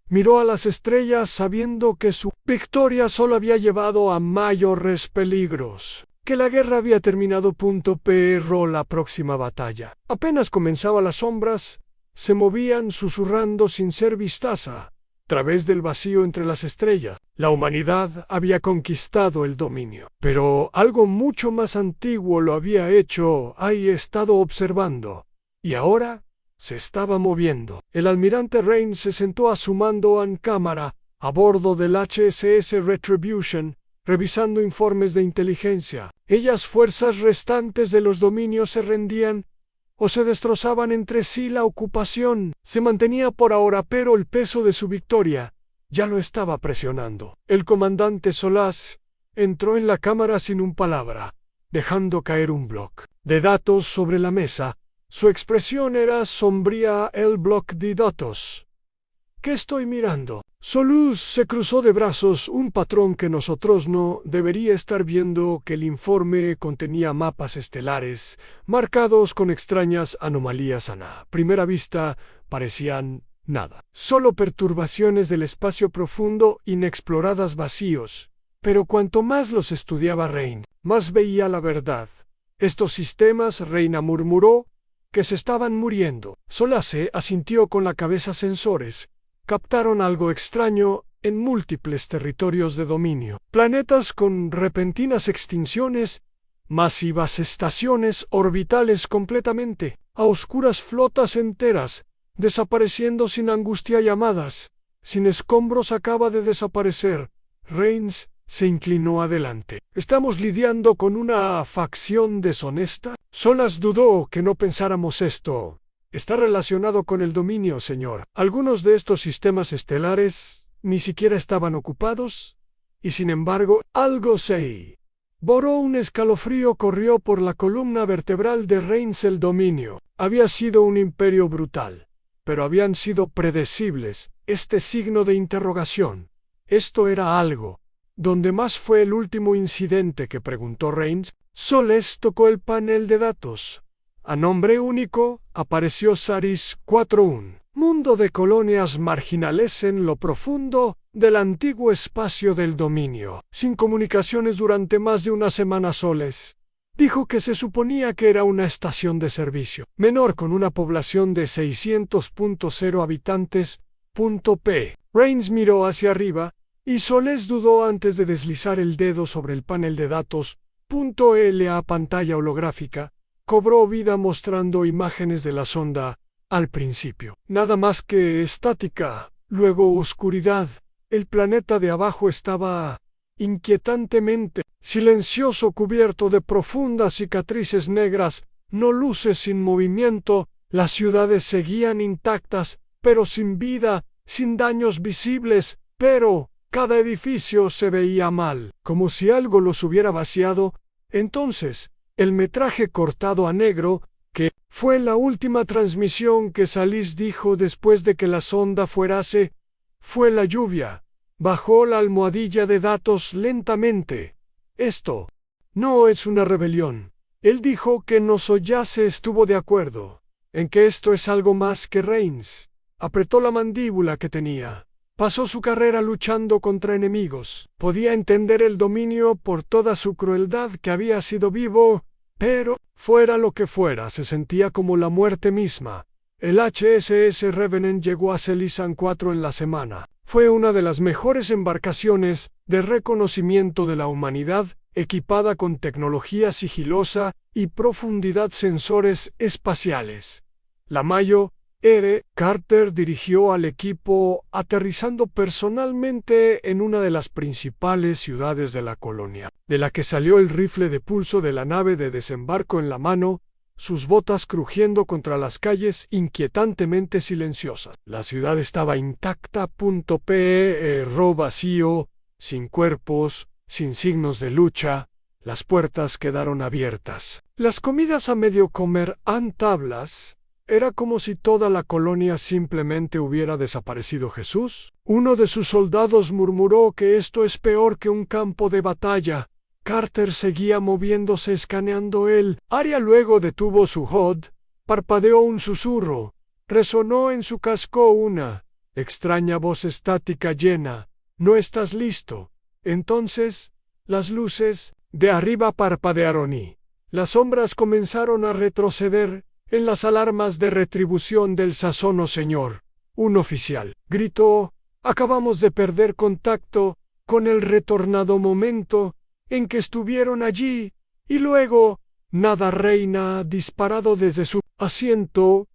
Miró a las estrellas sabiendo que su victoria solo había llevado a mayores peligros, que la guerra había terminado. Pero la próxima batalla apenas comenzaba. Las sombras se movían susurrando sin ser vistas a través del vacío entre las estrellas. La humanidad había conquistado el dominio, pero algo mucho más antiguo lo había hecho. Ahí estado observando, y ahora se estaba moviendo. El almirante Rain se sentó a su mando en cámara, a bordo del HSS Retribution, revisando informes de inteligencia. Ellas fuerzas restantes de los dominios se rendían o se destrozaban entre sí. La ocupación se mantenía por ahora, pero el peso de su victoria ya lo estaba presionando. El comandante Solaz entró en la cámara sin una palabra, dejando caer un bloque de datos sobre la mesa. Su expresión era sombría. El bloque de datos. ¿Qué estoy mirando? Soluz se cruzó de brazos. Un patrón que nosotros no debería estar viendo. Que el informe contenía mapas estelares marcados con extrañas anomalías. A primera vista parecían nada, solo perturbaciones del espacio profundo, inexploradas, vacíos. Pero cuanto más los estudiaba Rain, más veía la verdad. Estos sistemas, Reina murmuró, que se estaban muriendo. Solace asintió con la cabeza. Sensores captaron algo extraño en múltiples territorios de dominio. Planetas con repentinas extinciones, masivas estaciones orbitales completamente a oscuras, flotas enteras desapareciendo sin angustia. Llamadas sin escombros. Acaba de desaparecer. Reigns se inclinó adelante. ¿Estamos lidiando con una facción deshonesta? Solas dudó que no pensáramos esto. Está relacionado con el dominio, señor. Algunos de estos sistemas estelares ni siquiera estaban ocupados, y sin embargo, algo se borró. Un escalofrío corrió por la columna vertebral de Reigns. El dominio había sido un imperio brutal, pero habían sido predecibles. Este signo de interrogación. Esto era algo. ¿Dónde más fue el último incidente? Que preguntó Reigns. Soles tocó el panel de datos. A nombre único apareció Saris 4-1. Mundo de colonias marginales en lo profundo del antiguo espacio del dominio. Sin comunicaciones durante más de una semana. Soles dijo que se suponía que era una estación de servicio menor con una población de 600.0 habitantes. P. Rains miró hacia arriba, y Soles dudó antes de deslizar el dedo sobre el panel de datos. La pantalla holográfica cobró vida mostrando imágenes de la sonda. Al principio, nada más que estática, luego oscuridad. El planeta de abajo estaba inquietantemente silencioso, cubierto de profundas cicatrices negras, no luces sin movimiento. Las ciudades seguían intactas, pero sin vida, sin daños visibles, pero cada edificio se veía mal, como si algo los hubiera vaciado. Entonces, el metraje cortado a negro, que fue la última transmisión que Salis dijo después de que la sonda fuerase, fue la lluvia. Bajó la almohadilla de datos lentamente. Esto no es una rebelión. Él dijo que Nozoyase estuvo de acuerdo en que esto es algo más que Rains. Apretó la mandíbula que tenía. Pasó su carrera luchando contra enemigos. Podía entender el dominio por toda su crueldad que había sido vivo, pero, fuera lo que fuera, se sentía como la muerte misma. El HSS Revenant llegó a Celisan 4 en la semana. Fue una de las mejores embarcaciones de reconocimiento de la humanidad, equipada con tecnología sigilosa y profundidad sensores espaciales. La Mayo R. Carter dirigió al equipo aterrizando personalmente en una de las principales ciudades de la colonia, de la que salió el rifle de pulso de la nave de desembarco en la mano, sus botas crujiendo contra las calles inquietantemente silenciosas. La ciudad estaba intacta. Vacío, sin cuerpos, sin signos de lucha. Las puertas quedaron abiertas. Las comidas a medio comer en tablas. Era como si toda la colonia simplemente hubiera desaparecido. Jesús. Uno de sus soldados murmuró que esto es peor que un campo de batalla. Carter seguía moviéndose escaneando el área. Luego detuvo su HUD, parpadeó un susurro. Resonó en su casco una extraña voz estática llena. ¿No estás listo? Entonces, las luces de arriba parpadearon y las sombras comenzaron a retroceder en las alarmas de retribución del Sazono Señor. Un oficial gritó: acabamos de perder contacto con el retornado momento en que estuvieron allí, y luego, nada. Reina, disparado desde su asiento,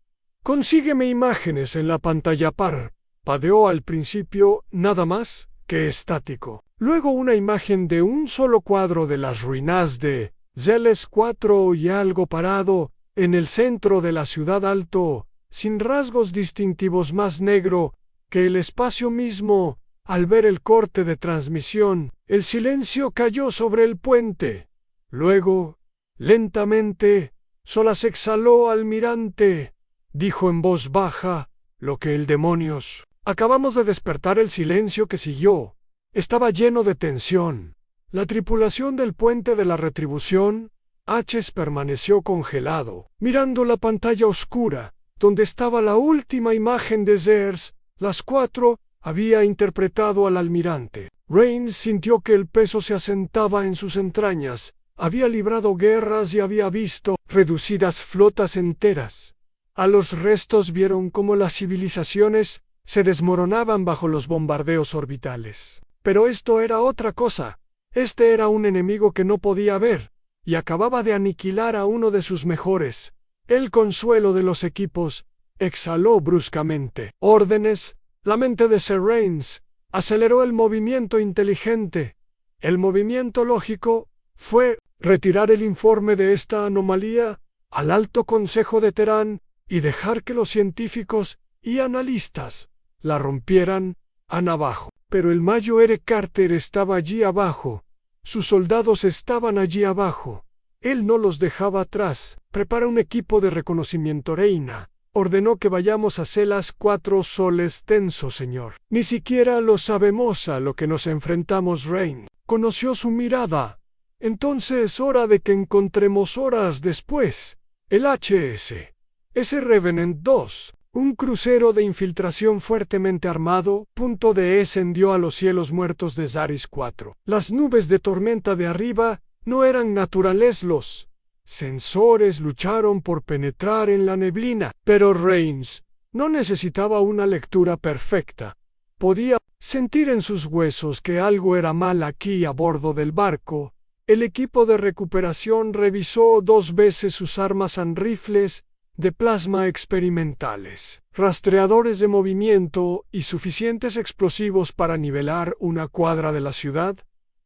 consígueme imágenes en la pantalla. Parpadeó al principio, nada más que estático. Luego una imagen de un solo cuadro de las ruinas de Zeles 4 y algo parado en el centro de la ciudad, alto, sin rasgos distintivos, más negro que el espacio mismo. Al ver el corte de transmisión, el silencio cayó sobre el puente. Luego, lentamente, Solas exhaló. Almirante, dijo en voz baja, lo que el demonios. Acabamos de despertar. El silencio que siguió estaba lleno de tensión. La tripulación del puente de la retribución, H's, permaneció congelado, mirando la pantalla oscura, donde estaba la última imagen de Zers. Las 4 había interpretado al almirante. Rains sintió que el peso se asentaba en sus entrañas. Había librado guerras y había visto reducidas flotas enteras. A los restos vieron cómo las civilizaciones se desmoronaban bajo los bombardeos orbitales. Pero esto era otra cosa. Este era un enemigo que no podía ver, y acababa de aniquilar a uno de sus mejores. El consuelo de los equipos exhaló bruscamente. Órdenes. La mente de Sir Rains aceleró el movimiento inteligente. El movimiento lógico fue retirar el informe de esta anomalía al Alto Consejo de Terán y dejar que los científicos y analistas la rompieran abajo. Pero el Mayo R. Carter estaba allí abajo. Sus soldados estaban allí abajo. Él no los dejaba atrás. Prepara un equipo de reconocimiento. Reina ordenó que vayamos a Celas 4. Soles tenso, señor. Ni siquiera lo sabemos a lo que nos enfrentamos. Rain conoció su mirada. Entonces, hora de que encontremos. Horas después, el HSS Revenant 2, un crucero de infiltración fuertemente armado, descendió a los cielos muertos de Zaris 4. Las nubes de tormenta de arriba no eran naturales. Los sensores lucharon por penetrar en la neblina, pero Rains No necesitaba una lectura perfecta. Podía sentir en sus huesos que algo era mal aquí a bordo del barco. El equipo de recuperación revisó 2 veces sus armas and rifles de plasma experimentales, rastreadores de movimiento y suficientes explosivos para nivelar una cuadra de la ciudad.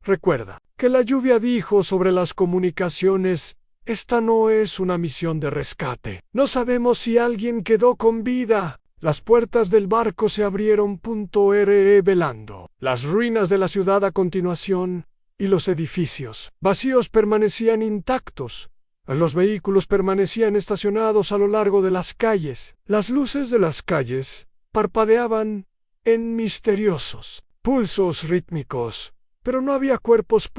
Recuerda que la lluvia dijo sobre las comunicaciones: esta no es una misión de rescate. No sabemos si alguien quedó con vida. Las puertas del barco se abrieron, revelando las ruinas de la ciudad a continuación, y los edificios vacíos permanecían intactos. Los vehículos permanecían estacionados a lo largo de las calles. Las luces de las calles parpadeaban en misteriosos pulsos rítmicos, pero no había cuerpos.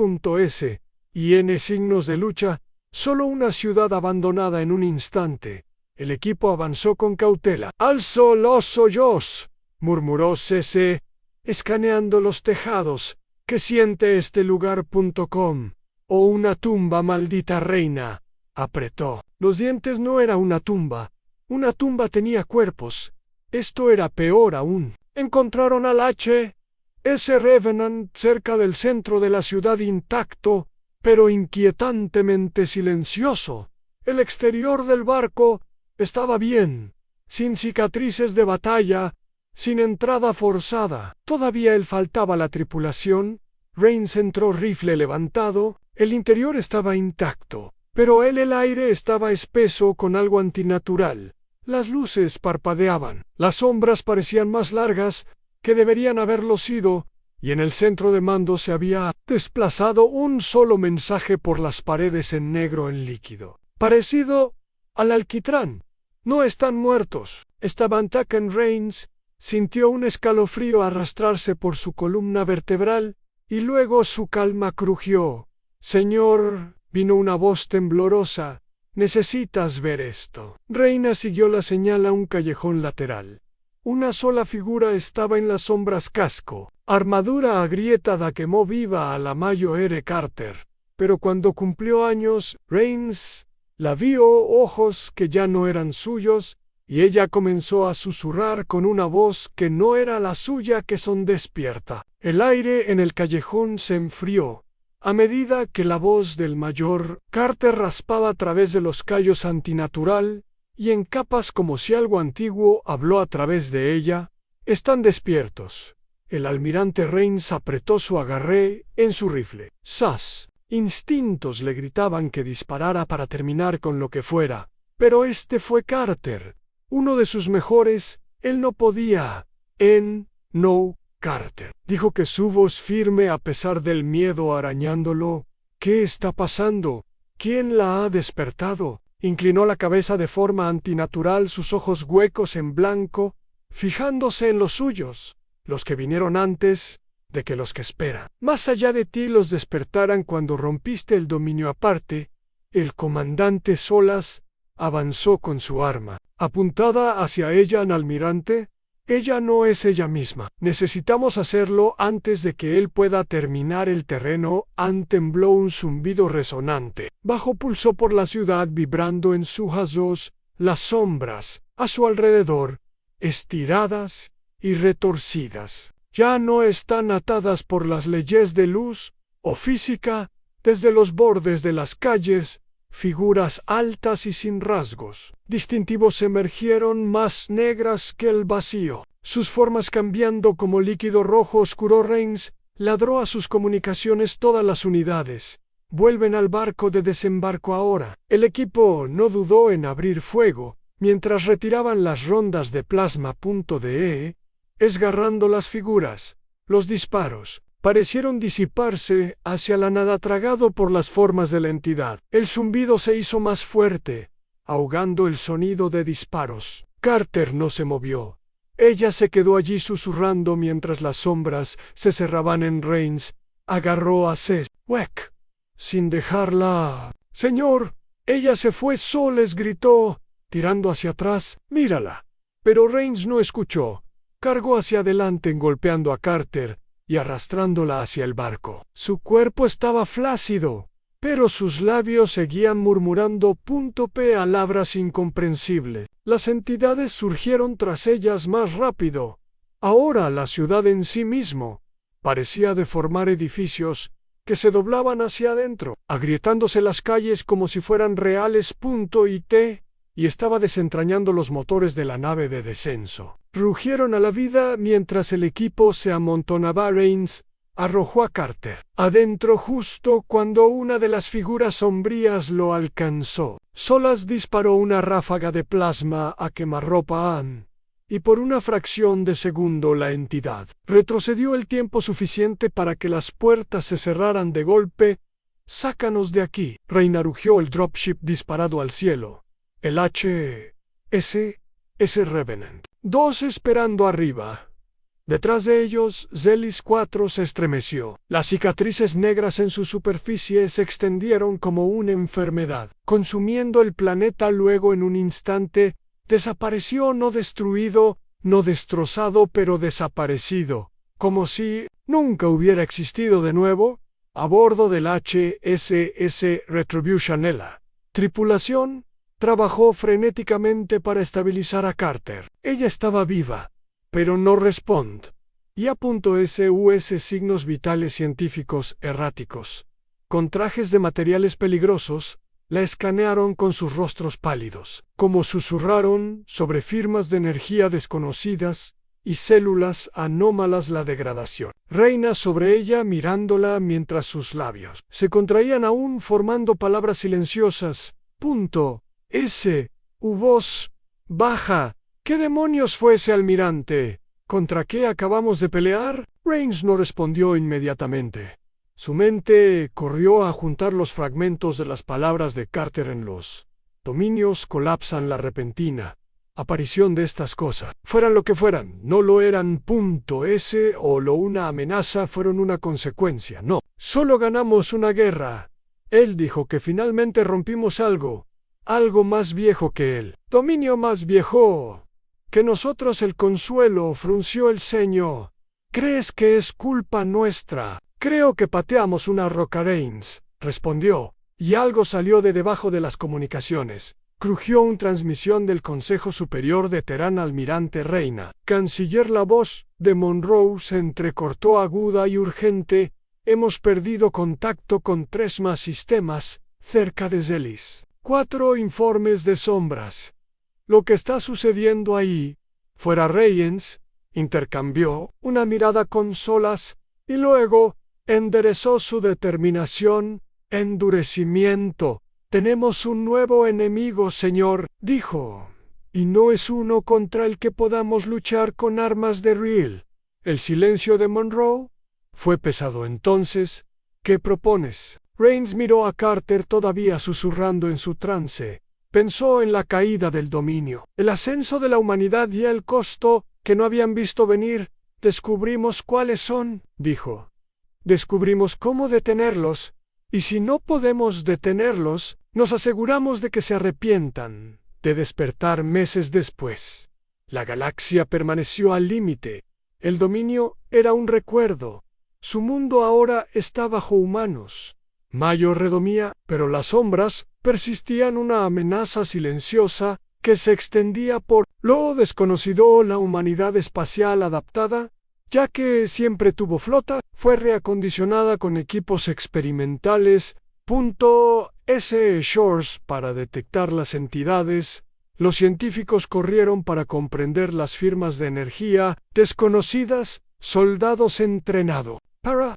Y N signos de lucha, solo una ciudad abandonada en un instante. El equipo avanzó con cautela. «Alzo los hoyos», murmuró CC, escaneando los tejados. «¿Qué siente este lugar?.com? «O una tumba, maldita reina», apretó. Los dientes. No era una tumba. Una tumba tenía cuerpos. Esto era peor aún. Encontraron al H.S. Revenant cerca del centro de la ciudad, intacto, pero inquietantemente silencioso. El exterior del barco estaba bien, sin cicatrices de batalla, sin entrada forzada. Todavía le faltaba la tripulación. Rains entró, rifle levantado. El interior estaba intacto, pero el aire estaba espeso con algo antinatural. Las luces parpadeaban. Las sombras parecían más largas que deberían haberlo sido, y en el centro de mando se había desplazado un solo mensaje por las paredes en negro en líquido, parecido al alquitrán. «No están muertos. Estaban». Rains sintió un escalofrío arrastrarse por su columna vertebral, y luego su calma crujió. «Señor», vino una voz temblorosa, «necesitas ver esto». Reina siguió la señal a un callejón lateral. Una sola figura estaba en las sombras: casco, armadura agrietada que viva a la Mayo R. Carter. Pero cuando cumplió años, Rains la vio, ojos que ya no eran suyos, y ella comenzó a susurrar con una voz que no era la suya: «que son despierta». El aire en el callejón se enfrió a medida que la voz del mayor Carter raspaba a través de los callos antinatural, y en capas, como si algo antiguo habló a través de ella. «Están despiertos». El almirante Rains apretó su agarre en su rifle. ¡Sas! Instintos le gritaban que disparara para terminar con lo que fuera. Pero este fue Carter, uno de sus mejores. Él no podía. No, Carter. Dijo que su voz firme a pesar del miedo arañándolo. «¿Qué está pasando? ¿Quién la ha despertado?». Inclinó la cabeza de forma antinatural, sus ojos huecos en blanco, fijándose en los suyos, los que vinieron antes de que los que esperan. «Más allá de ti los despertaran cuando rompiste el dominio aparte». El comandante Solas avanzó con su arma, apuntada hacia ella. «Almirante, ella no es ella misma. Necesitamos hacerlo antes de que él pueda terminar el terreno». Tembló un zumbido resonante. Bajo pulsó por la ciudad, vibrando en sus oídos. Las sombras a su alrededor, estiradas y retorcidas, ya no están atadas por las leyes de luz o física. Desde los bordes de las calles, figuras altas y sin rasgos distintivos emergieron, más negras que el vacío, sus formas cambiando como líquido rojo oscuro. Rains ladró a sus comunicaciones: «Todas las unidades vuelven al barco de desembarco ahora». El equipo no dudó en abrir fuego mientras retiraban las rondas de plasma. Esgarrando las figuras, los disparos parecieron disiparse hacia la nada, tragado por las formas de la entidad. El zumbido se hizo más fuerte, ahogando el sonido de disparos. Carter no se movió. Ella se quedó allí susurrando mientras las sombras se cerraban en Rains. Agarró a Weck sin dejarla. «Señor». Ella se fue. «Soles», gritó, tirando hacia atrás. «Mírala». Pero Rains no escuchó. Cargó hacia adelante, golpeando a Carter y arrastrándola hacia el barco. Su cuerpo estaba flácido, pero sus labios seguían murmurando palabras incomprensibles. Las entidades surgieron tras ellas más rápido. Ahora la ciudad en sí mismo parecía deformar edificios que se doblaban hacia adentro, agrietándose las calles como si fueran reales. Y estaba desentrañando los motores de la nave de descenso. Rugieron a la vida mientras el equipo se amontonaba. Rains arrojó a Carter adentro justo cuando una de las figuras sombrías lo alcanzó. Solas disparó una ráfaga de plasma a quemarropa Ann, y por una fracción de segundo la entidad retrocedió el tiempo suficiente para que las puertas se cerraran de golpe. «Sácanos de aquí», Reina rugió el dropship disparado al cielo. El HSS Revenant. 2 esperando arriba. Detrás de ellos, Zelis 4 se estremeció. Las cicatrices negras en su superficie se extendieron como una enfermedad, consumiendo el planeta. Luego, en un instante, desapareció, no destruido, no destrozado, pero desaparecido, como si nunca hubiera existido de nuevo, a bordo del HSS Retribution. La tripulación trabajó frenéticamente para estabilizar a Carter. Ella estaba viva, pero no respond. Y sus signos vitales científicos erráticos, con trajes de materiales peligrosos, la escanearon con sus rostros pálidos, como susurraron sobre firmas de energía desconocidas y células anómalas. La degradación reina sobre ella, mirándola mientras sus labios se contraían aún, formando palabras silenciosas. Voz baja. ¿Qué demonios fue ese almirante? ¿Contra qué acabamos de pelear? Rains no respondió inmediatamente. Su mente corrió a juntar los fragmentos de las palabras de Carter en los dominios. Colapsan. La repentina aparición de estas cosas, fueran lo que fueran, no lo eran. Una amenaza, fueron una consecuencia. No, solo ganamos una guerra. Él dijo que finalmente rompimos algo más viejo que él. Dominio más viejo que nosotros. El consuelo frunció el ceño. ¿Crees que es culpa nuestra? Creo que pateamos una roca. Rains respondió, y algo salió de debajo de las comunicaciones. Crujió una transmisión del Consejo Superior de Terán. Almirante Reina, Canciller. La voz de Monroe se entrecortó, aguda y urgente. Hemos perdido contacto con 3 más sistemas cerca de Zelis. 4 informes de sombras. Lo que está sucediendo ahí. Fuera. Rains intercambió una mirada con Solas y luego enderezó su determinación. Endurecimiento. Tenemos un nuevo enemigo, señor, dijo. Y no es uno contra el que podamos luchar con armas de riel. El silencio de Monroe fue pesado. Entonces, ¿qué propones? Rains miró a Carter, todavía susurrando en su trance. Pensó en la caída del dominio, el ascenso de la humanidad y el costo que no habían visto venir. Descubrimos cuáles son, dijo. Descubrimos cómo detenerlos, y si no podemos detenerlos, nos aseguramos de que se arrepientan de despertar meses después. La galaxia permaneció al límite. El dominio era un recuerdo. Su mundo ahora está bajo humanos. Mayo redomía, pero las sombras persistían, una amenaza silenciosa que se extendía por lo desconocido. La humanidad espacial adaptada, ya que siempre tuvo flota, fue reacondicionada con equipos experimentales. Shores para detectar las entidades. Los científicos corrieron para comprender las firmas de energía desconocidas. Soldados entrenados para